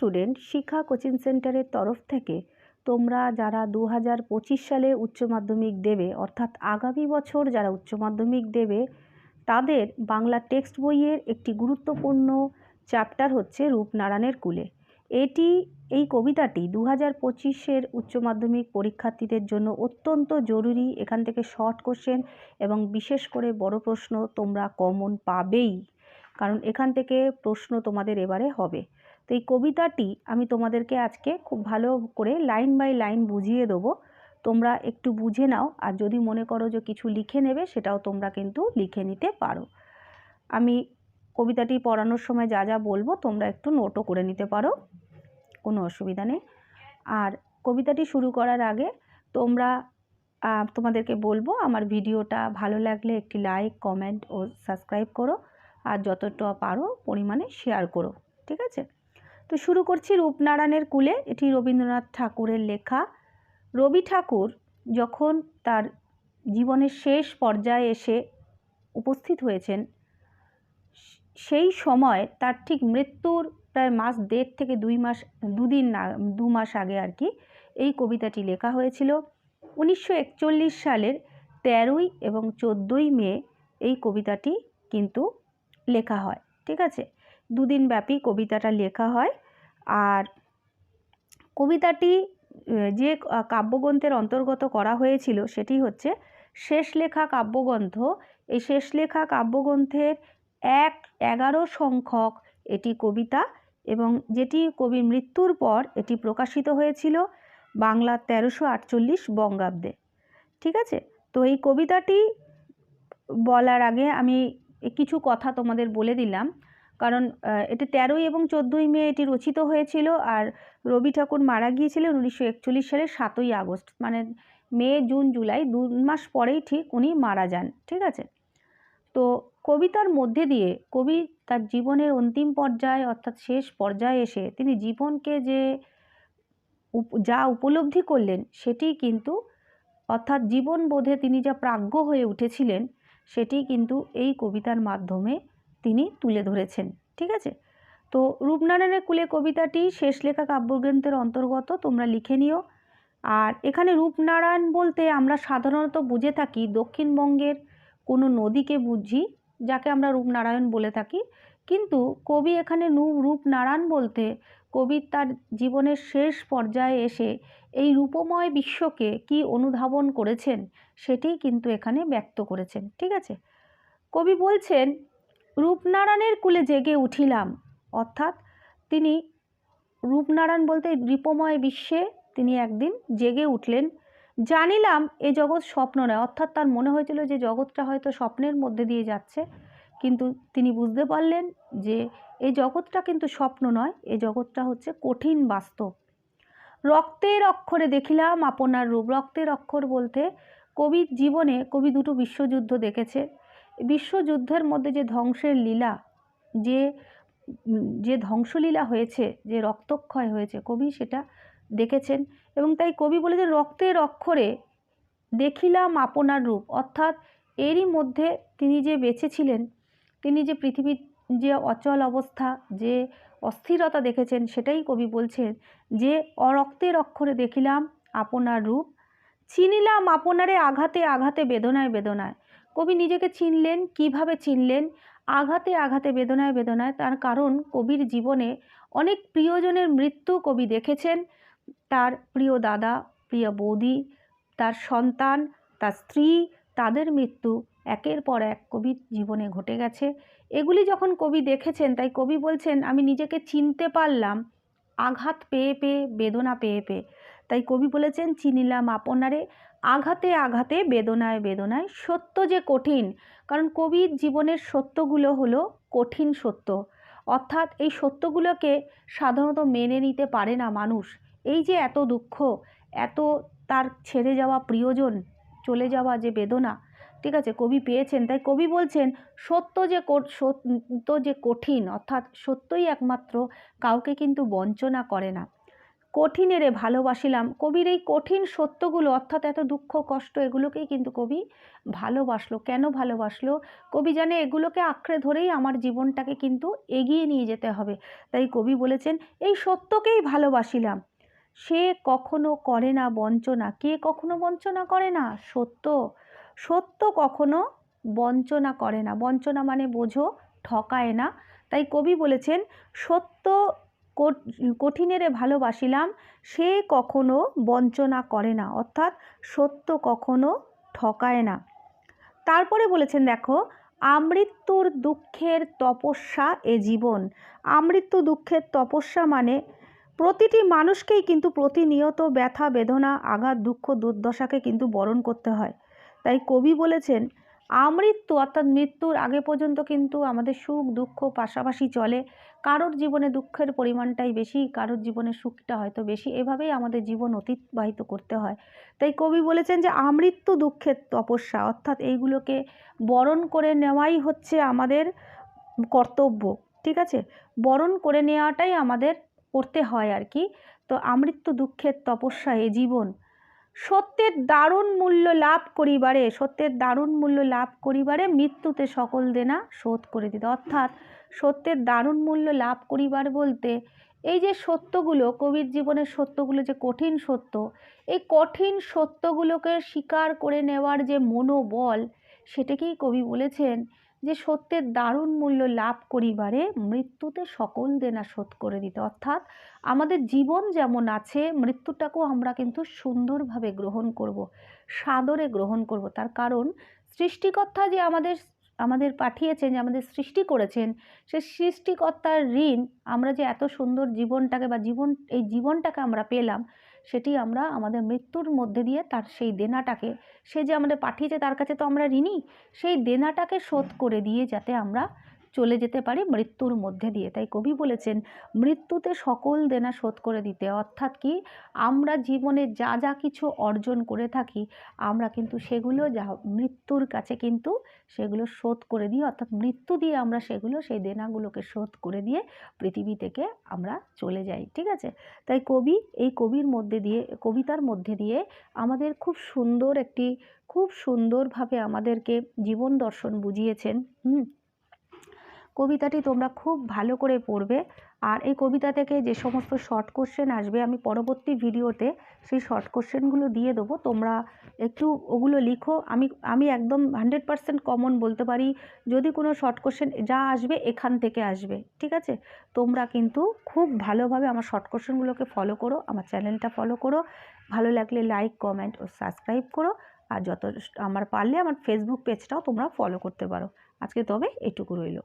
Student, শিক্ষা coaching সেন্টারের তরফ থেকে তোমরা যারা 2025 সালে উচ্চ মাধ্যমিক দেবে, অর্থাৎ আগামী বছর যারা উচ্চ মাধ্যমিক দেবে, তাদের বাংলা টেক্সট বইয়ের একটি গুরুত্বপূর্ণ চ্যাপ্টার হচ্ছে রূপনারায়ণের কূলে। এই কবিতাটি 2025-এর উচ্চ মাধ্যমিক পরীক্ষার্থীদের জন্য অত্যন্ত জরুরি। এখান থেকে শর্ট কোশ্চেন এবং বিশেষ করে বড় প্রশ্ন তোমরা কমন পাবেই, কারণ এখান থেকে প্রশ্ন তোমাদের এবারে হবে। তো এই কবিতাটি আমি তোমাদেরকে আজকে খুব ভালো করে লাইন বাই লাইন বুঝিয়ে দেবো, তোমরা একটু বুঝে নাও। আর যদি মনে করো যে কিছু লিখে নেবে, সেটাও তোমরা কিন্তু লিখে নিতে পারো। আমি কবিতাটি পড়ানোর সময় যা যা বলবো তোমরা একটু নোটও করে নিতে পারো, কোনো অসুবিধা নেই। আর কবিতাটি শুরু করার আগে তোমাদেরকে বলবো, আমার ভিডিওটা ভালো লাগলে একটি লাইক, কমেন্ট ও সাবস্ক্রাইব করো, আর যতটা পারো পরিমাণে শেয়ার করো, ঠিক আছে? তো শুরু করছি। রূপনারায়ণের কূলে, এটি রবীন্দ্রনাথ ঠাকুরের লেখা। রবি ঠাকুর যখন তার জীবনের শেষ পর্যায়ে এসে উপস্থিত হয়েছেন, সেই সময় তার ঠিক মৃত্যুর প্রায় মাস দেড় থেকে 2 মাস আগে আর কি এই কবিতাটি লেখা হয়েছিল। 1941 সালের 13 এবং 14 মে এই কবিতাটি কিন্তু লেখা হয়, ঠিক আছে? 2 দিন ব্যাপী কবিতাটা লেখা হয়। আর কবিতাটি যে কাব্যগ্রন্থের অন্তর্গত করা হয়েছিল সেটি হচ্ছে শেষ লেখা কাব্যগ্রন্থ। এই শেষ লেখা কাব্যগ্রন্থের 11 সংখ্যক এটি কবিতা, এবং যেটি কবির মৃত্যুর পর এটি প্রকাশিত হয়েছিল বাংলা 1348 বঙ্গাব্দে, ঠিক আছে? তো এই কবিতাটি বলার আগে আমি কিছু কথা তোমাদের বলে দিলাম, কারণ এটি 13 এবং 14 মে এটি রচিত হয়েছিল। আর রবি ঠাকুর মারা গিয়েছিলেন 1941 সালের 7ই আগস্ট, মানে মে, জুন, জুলাই 2 মাস পরেই ঠিক উনি মারা যান, ঠিক আছে? তো কবিতার মধ্যে দিয়ে কবি তার জীবনের অন্তিম পর্যায়ে, অর্থাৎ শেষ পর্যায়ে এসে তিনি জীবনকে যা উপলব্ধি করলেন সেটি কিন্তু, অর্থাৎ জীবনবোধে তিনি যা প্রাজ্ঞ হয়ে উঠেছিলেন সেটি কিন্তু এই কবিতার মাধ্যমে তিনি তুলে ধরেছেন, ঠিক আছে? তো রূপনারায়ণের কূলে কবিতাটি শেষ লেখা কাব্যগ্রন্থের অন্তর্গত, তোমরা লিখে নিও। আর এখানে রূপনারায়ণ বলতে আমরা সাধারণত বুঝে থাকি দক্ষিণবঙ্গের কোনো নদীকে বুঝি, যাকে আমরা রূপনারায়ণ বলে থাকি। কিন্তু কবি এখানে রূপনারায়ণ বলতে কবি তার জীবনের শেষ পর্যায়ে এসে এই রূপময় বিশ্বকে কি অনুধাবন করেছেন সেটিই কিন্তু এখানে ব্যক্ত করেছেন, ঠিক আছে? কবি বলছেন, রূপনারায়ণের কূলে জেগে উঠিলাম, অর্থাৎ তিনি রূপনারায়ণ বলতে রূপময় বিশ্বে তিনি একদিন জেগে উঠলেন। জানিলাম এ জগৎ স্বপ্ন নয়, অর্থাৎ তার মনে হয়েছিল যে জগৎটা হয়তো স্বপ্নের মধ্যে দিয়ে যাচ্ছে, কিন্তু তিনি বুঝতে পারলেন যে এই জগৎটা কিন্তু স্বপ্ন নয়, এই জগৎটা হচ্ছে কঠিন বাস্তব। রক্তের অক্ষরে দেখিলাম আপনার রূপ। রক্তের অক্ষর বলতে কবির জীবনে কবি 2টো বিশ্বযুদ্ধ দেখেছে। বিশ্বযুদ্ধের মধ্যে যে ধ্বংসের লীলা, যে ধ্বংসলীলা হয়েছে, যে রক্তক্ষয় হয়েছে, কবি সেটা দেখেছেন। এবং তাই কবি বলেছেন, রক্তের অক্ষরে দেখিলাম আপনার রূপ, অর্থাৎ এরই মধ্যে তিনি যে বেঁচে ছিলেন, তিনি যে পৃথিবীর যে অচল অবস্থা, যে অস্থিরতা দেখেছেন, সেটাই কবি বলছেন যে রক্তের অক্ষরে দেখিলাম আপনার রূপ, চিনিলাম আপনারে আঘাতে আঘাতে বেদনায় বেদনায়। কবি নিজেকে চিনলেন, কিভাবে চিনলেন? আঘাতে আঘাতে বেদনায় বেদনায়। তার কারণ কবির জীবনে অনেক প্রিয়জনের মৃত্যু কবি দেখেছেন। তার প্রিয় দাদা, প্রিয় বৌদি, তার সন্তান, তার স্ত্রী, তাদের মৃত্যু একের পর এক কবির জীবনে ঘটে গেছে। এগুলি যখন কবি দেখেছেন, তাই কবি বলছেন, আমি নিজেকে চিনতে পারলাম আঘাত পেয়ে পেয়ে, বেদনা পেয়ে পেয়ে। তাই কবি বলেছেন, চিনিলাম আপনারে আঘাতে আঘাতে বেদনায় বেদনায়। সত্য যে কঠিন, কারণ কবির জীবনের সত্যগুলো হলো কঠিন সত্য, অর্থাৎ এই সত্যগুলোকে সাধারণত মেনে নিতে পারে না মানুষ। এই যে এত দুঃখ, এত তার ছেড়ে যাওয়া প্রিয়জন চলে যাওয়া যে বেদনা, ঠিক আছে, কবি পেয়েছেন। তাই কবি বলছেন, সত্য যে কঠিন, অর্থাৎ সত্যই একমাত্র কাউকে কিন্তু বঞ্চনা করে না। কঠিনেরে ভালোবাসিলাম। কবির এই কঠিন সত্যগুলো অর্থাৎ এত দুঃখ কষ্ট এগুলোকেই কিন্তু কবি ভালোবাসলো। কেন ভালোবাসলো? কবি জানে এগুলোকে আঁকড়ে ধরেই আমার জীবনটাকে কিন্তু এগিয়ে নিয়ে যেতে হবে। তাই কবি বলেছেন এই সত্যকেই ভালোবাসিলাম। সে কখনো করে না বঞ্চনা। কে কখনো বঞ্চনা করে না? সত্য। সত্য কখনো বঞ্চনা করে না। বঞ্চনা মানে বোঝো, ঠকায় না। তাই কবি বলেছেন সত্য কঠিনেরে ভালোবাসিলাম, সে কখনো বঞ্চনা করে না, অর্থাৎ সত্য কখনো ঠকায় না। তারপরে বলেছেন দেখো, আমৃত্যুর দুঃখের তপস্যা এ জীবন। আমৃত্যু দুঃখের তপস্যা মানে প্রতিটি মানুষকেই কিন্তু প্রতিনিয়ত ব্যথা বেদনা আঘাত দুঃখ দুর্দশাকে কিন্তু বরণ করতে হয়। তাই কবি বলেছেন আমৃত্যু অর্থাৎ মৃত্যুর আগে পর্যন্ত কিন্তু আমাদের সুখ দুঃখ পাশাপাশি চলে। কারোর জীবনে দুঃখের পরিমাণটাই বেশি, কারোর জীবনে সুখটা হয়তো বেশি, এভাবেই আমাদের জীবন অতিবাহিত করতে হয়। তাই কবি বলেছেন যে আমৃত্যু দুঃখের তপস্যা অর্থাৎ এইগুলোকে বরণ করে নেওয়াই হচ্ছে আমাদের কর্তব্য। ঠিক আছে, বরণ করে নেওয়াটাই আমাদের করতে হয় আর কি। তো আমৃত্যু দুঃখের তপস্যা এ জীবন, সত্যের দারুণ মূল্য লাভ করিবারে, সত্যের দারুণ মূল্য লাভ করিবারে মৃত্যুতে সকল দেনা শোধ করে দিতে। অর্থাৎ সত্যের দারুণ মূল্য লাভ করিবার বলতে এই যে সত্যগুলো, কবির জীবনের সত্যগুলো যে কঠিন সত্য, এই কঠিন সত্যগুলোকে স্বীকার করে নেওয়ার যে মনোবল, সেটাকেই কবি বলেছেন যে সত্যের দারুণ মূল্য লাভ করিবারে মৃত্যুতে সকল দেনা শোধ করে দিতে। অর্থাৎ আমাদের জীবন যেমন আছে, মৃত্যুটাকেও আমরা কিন্তু সুন্দরভাবে গ্রহণ করব, সাদরে গ্রহণ করব। তার কারণ সৃষ্টিকর্তা যে আমাদের পাঠিয়েছেন, যে আমাদের সৃষ্টি করেছেন, সে সৃষ্টিকর্তার ঋণ আমরা যে এত সুন্দর জীবনটাকে বা এই জীবনটাকে আমরা পেলাম, সেটি আমরা আমাদের মৃত্যুর মধ্যে দিয়ে তার সেই দেনাটাকে, সে যে আমাদের পাঠিয়েছে তার কাছে তো আমরা ঋণী, সেই দেনাটাকে শোধ করে দিয়ে যাতে আমরা চলে যেতে পারি মৃত্যুর মধ্যে দিয়ে। তাই কবি বলেছেন মৃত্যুতে সকল দেনা শোধ করে দিতে। অর্থাৎ কি, আমরা জীবনে যা যা কিছু অর্জন করে থাকি আমরা কিন্তু সেগুলো মৃত্যুর কাছে কিন্তু সেগুলো শোধ করে দিই, অর্থাৎ মৃত্যু দিয়ে আমরা সেই দেনাগুলোকে শোধ করে দিয়ে পৃথিবী থেকে আমরা চলে যাই। ঠিক আছে, তাই কবি এই কবিতার মধ্যে দিয়ে আমাদের খুব সুন্দরভাবে আমাদেরকে জীবন দর্শন বুঝিয়েছেন। কবিতাটি তোমরা খুব ভালো করে পড়বে। আর এই কবিতা থেকে যে সমস্ত শর্ট কোশ্চেন আসবে আমি পরবর্তী ভিডিওতে সেই শর্ট কোশ্চেনগুলো দিয়ে দেবো, তোমরা একটু ওগুলো লিখো। আমি একদম 100% কমন বলতে পারি, যদি কোনো শর্ট কোশ্চেন যা আসবে এখান থেকে আসবে। ঠিক আছে, তোমরা কিন্তু খুব ভালোভাবে আমার শর্ট কোশ্চেনগুলোকে ফলো করো, আমার চ্যানেলটা ফলো করো, ভালো লাগলে লাইক কমেন্ট ও সাবস্ক্রাইব করো। আর পারলে আমার ফেসবুক পেজটাও তোমরা ফলো করতে পারো। আজকে তবে এটুকু রইল।